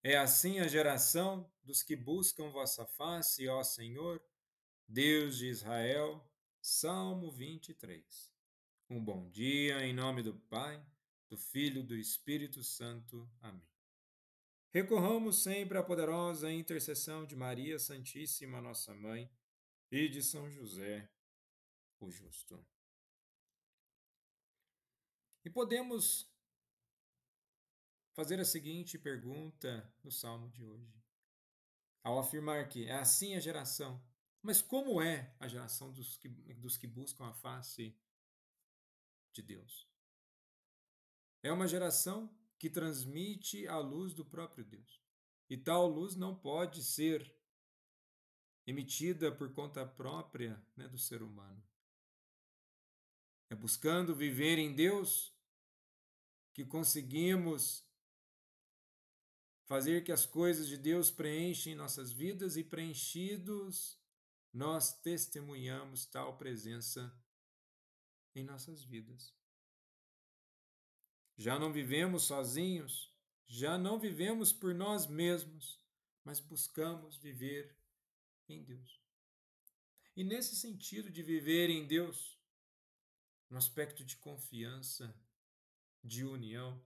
É assim a geração dos que buscam vossa face, ó Senhor, Deus de Israel. Salmo 23. Um bom dia em nome do Pai, do Filho e do Espírito Santo. Amém. Recorramos sempre à poderosa intercessão de Maria Santíssima, nossa Mãe, e de São José, o Justo. E podemos fazer a seguinte pergunta no Salmo de hoje. Ao afirmar que é assim a geração, mas como é a geração dos que buscam a face de Deus? É uma geração que transmite a luz do próprio Deus. E tal luz não pode ser emitida por conta própria, né, do ser humano. É buscando viver em Deus que conseguimos fazer que as coisas de Deus preenchem nossas vidas e preenchidos nós testemunhamos tal presença em nossas vidas. Já não vivemos sozinhos, já não vivemos por nós mesmos, mas buscamos viver em Deus. E nesse sentido de viver em Deus, no aspecto de confiança, de união,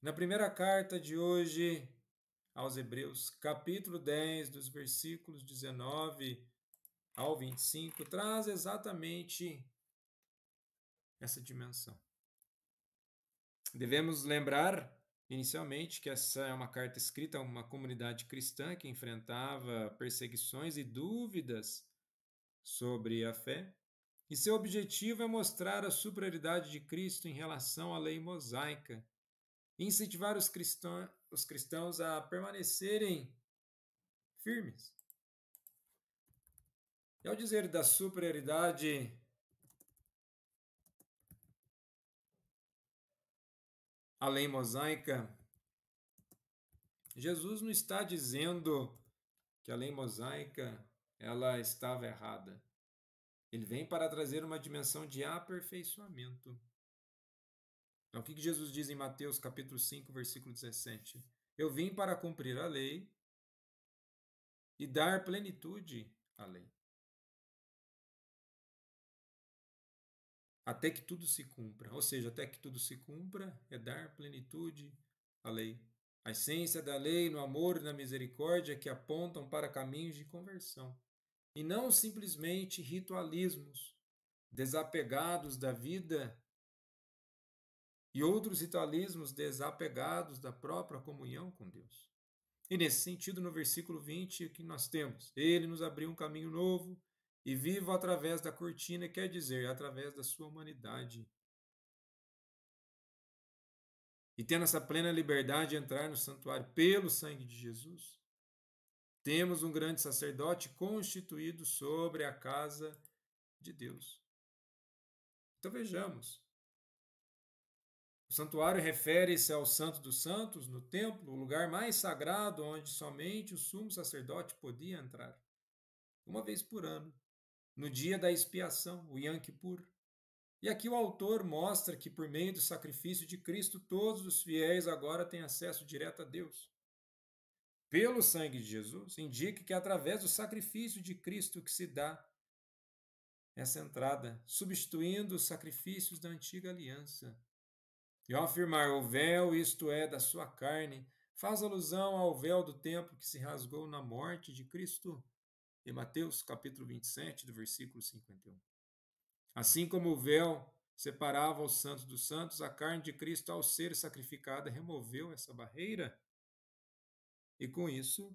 na primeira carta de hoje aos Hebreus, capítulo 10, dos versículos 19 ao 25, traz exatamente essa dimensão. Devemos lembrar, inicialmente, que essa é uma carta escrita a uma comunidade cristã que enfrentava perseguições e dúvidas sobre a fé, e seu objetivo é mostrar a superioridade de Cristo em relação à lei mosaica e incentivar os cristãos a permanecerem firmes. E ao dizer da superioridade à lei mosaica, Jesus não está dizendo que a lei mosaica ela estava errada. Ele vem para trazer uma dimensão de aperfeiçoamento. Então, o que Jesus diz em Mateus capítulo 5, versículo 17? Eu vim para cumprir a lei e dar plenitude à lei. Até que tudo se cumpra. Ou seja, até que tudo se cumpra é dar plenitude à lei. A essência da lei no amor e na misericórdia que apontam para caminhos de conversão. E não simplesmente ritualismos desapegados da vida e outros ritualismos desapegados da própria comunhão com Deus. E nesse sentido, no versículo 20, o que nós temos? Ele nos abriu um caminho novo e vivo através da cortina, quer dizer, através da sua humanidade. E tendo essa plena liberdade de entrar no santuário pelo sangue de Jesus, temos um grande sacerdote constituído sobre a casa de Deus. Então vejamos, o santuário refere-se ao Santo dos Santos, no templo, o lugar mais sagrado onde somente o sumo sacerdote podia entrar, uma vez por ano, no dia da expiação, o Yom Kippur. E aqui o autor mostra que por meio do sacrifício de Cristo, todos os fiéis agora têm acesso direto a Deus. Pelo sangue de Jesus, indica que é através do sacrifício de Cristo que se dá essa entrada, substituindo os sacrifícios da antiga aliança. E ao afirmar o véu, isto é, da sua carne, faz alusão ao véu do templo que se rasgou na morte de Cristo, em Mateus capítulo 27, do versículo 51. Assim como o véu separava os santos dos santos, a carne de Cristo, ao ser sacrificada, removeu essa barreira. E com isso,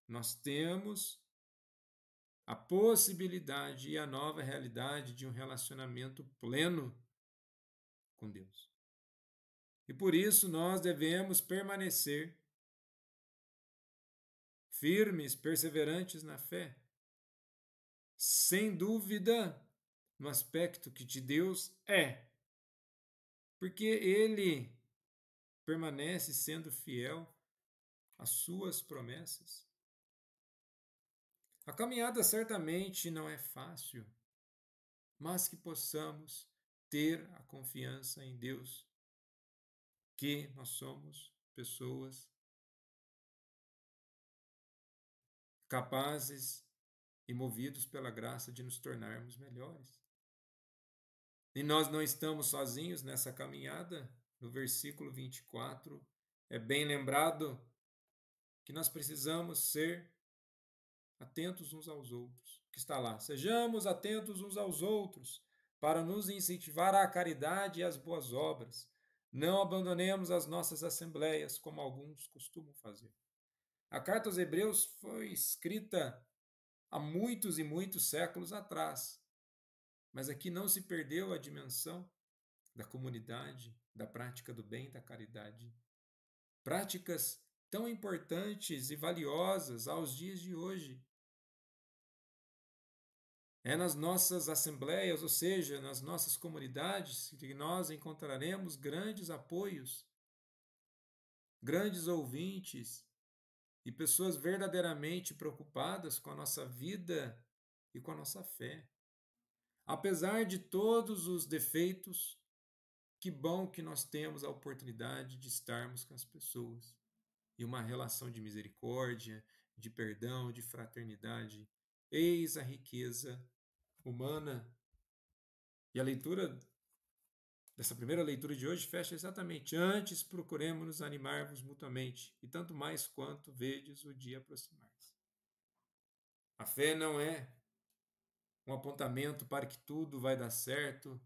nós temos a possibilidade e a nova realidade de um relacionamento pleno com Deus. E por isso nós devemos permanecer firmes, perseverantes na fé, sem dúvida no aspecto que de Deus é, porque Ele permanece sendo fiel às suas promessas. A caminhada certamente não é fácil, mas que possamos ter a confiança em Deus, que nós somos pessoas capazes e movidos pela graça de nos tornarmos melhores. E nós não estamos sozinhos nessa caminhada. No versículo 24, é bem lembrado que nós precisamos ser atentos uns aos outros. Que está lá, sejamos atentos uns aos outros, para nos incentivar à caridade e às boas obras. Não abandonemos as nossas assembleias, como alguns costumam fazer. A carta aos Hebreus foi escrita há muitos e muitos séculos atrás, mas aqui não se perdeu a dimensão da comunidade, da prática do bem, da caridade. Práticas tão importantes e valiosas aos dias de hoje. É nas nossas assembleias, ou seja, nas nossas comunidades, que nós encontraremos grandes apoios, grandes ouvintes e pessoas verdadeiramente preocupadas com a nossa vida e com a nossa fé. Apesar de todos os defeitos, que bom que nós temos a oportunidade de estarmos com as pessoas e uma relação de misericórdia, de perdão, de fraternidade. Eis a riqueza humana. E a leitura dessa primeira leitura de hoje fecha exatamente: antes procuremos nos animar-vos mutuamente, e tanto mais quanto vedes o dia aproximar-se. A fé não é um apontamento para que tudo vai dar certo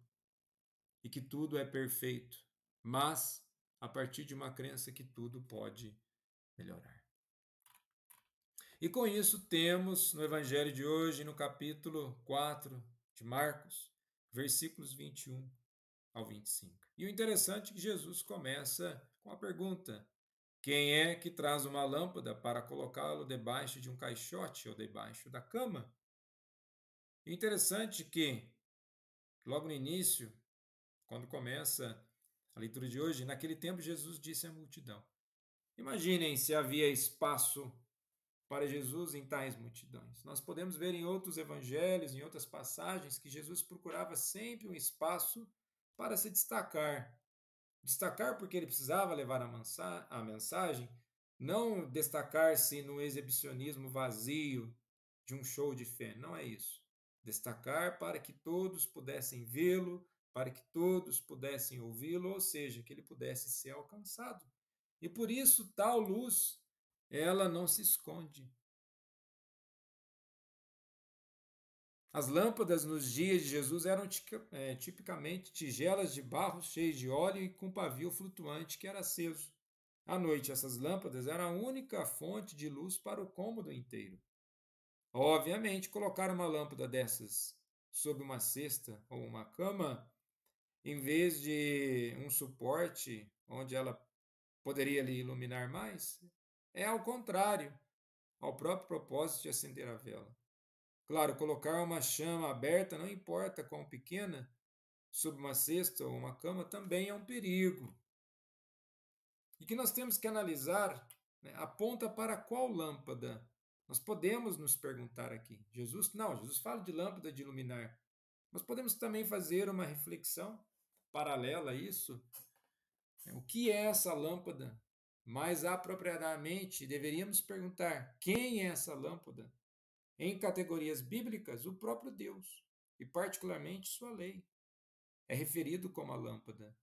e que tudo é perfeito, mas a partir de uma crença que tudo pode melhorar. E com isso temos no Evangelho de hoje, no capítulo 4 de Marcos, versículos 21 ao 25. E o interessante é que Jesus começa com a pergunta: quem é que traz uma lâmpada para colocá-lo debaixo de um caixote ou debaixo da cama? E o interessante é que, logo no início, quando começa a leitura de hoje, naquele tempo Jesus disse à multidão. Imaginem se havia espaço para Jesus em tais multidões. Nós podemos ver em outros evangelhos, em outras passagens, que Jesus procurava sempre um espaço para se destacar. Destacar porque ele precisava levar a mensagem, não destacar-se no exibicionismo vazio de um show de fé, não é isso. Destacar para que todos pudessem vê-lo, para que todos pudessem ouvi-lo, ou seja, que ele pudesse ser alcançado. E por isso tal luz, ela não se esconde. As lâmpadas nos dias de Jesus eram tipicamente tigelas de barro cheias de óleo e com pavio flutuante que era aceso. À noite, essas lâmpadas eram a única fonte de luz para o cômodo inteiro. Obviamente, colocar uma lâmpada dessas sob uma cesta ou uma cama, em vez de um suporte onde ela poderia lhe iluminar mais, é ao contrário, ao próprio propósito de acender a vela. Claro, colocar uma chama aberta, não importa quão pequena, sob uma cesta ou uma cama, também é um perigo. E que nós temos que analisar, né, aponta para qual lâmpada? Nós podemos nos perguntar aqui. Jesus fala de lâmpada de iluminar. Nós podemos também fazer uma reflexão paralela a isso. O que é essa lâmpada? Mais apropriadamente, deveríamos perguntar: quem é essa lâmpada? Em categorias bíblicas, o próprio Deus, e particularmente sua lei, é referido como a lâmpada.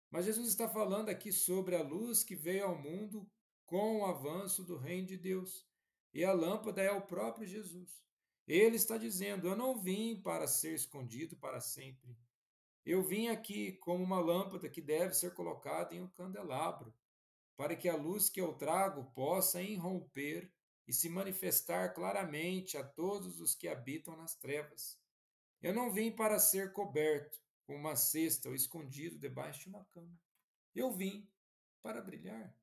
Mas Jesus está falando aqui sobre a luz que veio ao mundo com o avanço do reino de Deus. E a lâmpada é o próprio Jesus. Ele está dizendo: eu não vim para ser escondido para sempre. Eu vim aqui como uma lâmpada que deve ser colocada em um candelabro, para que a luz que eu trago possa irromper e se manifestar claramente a todos os que habitam nas trevas. Eu não vim para ser coberto com uma cesta ou escondido debaixo de uma cama. Eu vim para brilhar.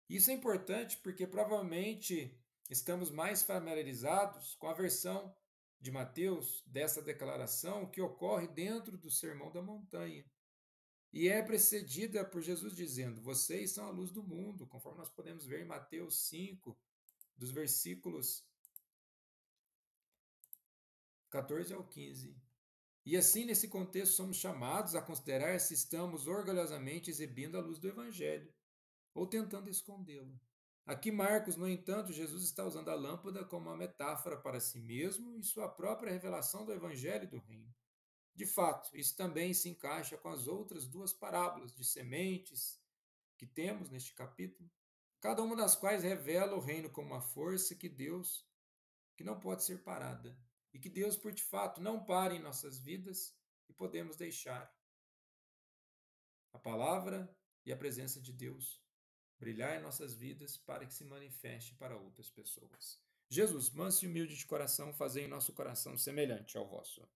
Isso é importante porque provavelmente estamos mais familiarizados com a versão de Mateus dessa declaração que ocorre dentro do Sermão da Montanha. E é precedida por Jesus dizendo: vocês são a luz do mundo, conforme nós podemos ver em Mateus 5, dos versículos 14 ao 15. E assim, nesse contexto, somos chamados a considerar se estamos orgulhosamente exibindo a luz do Evangelho ou tentando escondê-lo. Aqui, Marcos, no entanto, Jesus está usando a lâmpada como uma metáfora para si mesmo e sua própria revelação do Evangelho do Reino. De fato, isso também se encaixa com as outras duas parábolas de sementes que temos neste capítulo, cada uma das quais revela o reino como uma força que não pode ser parada, e que Deus, por de fato, não para em nossas vidas e podemos deixar a palavra e a presença de Deus brilhar em nossas vidas para que se manifeste para outras pessoas. Jesus, manso e humilde de coração, fazei em nosso coração semelhante ao vosso.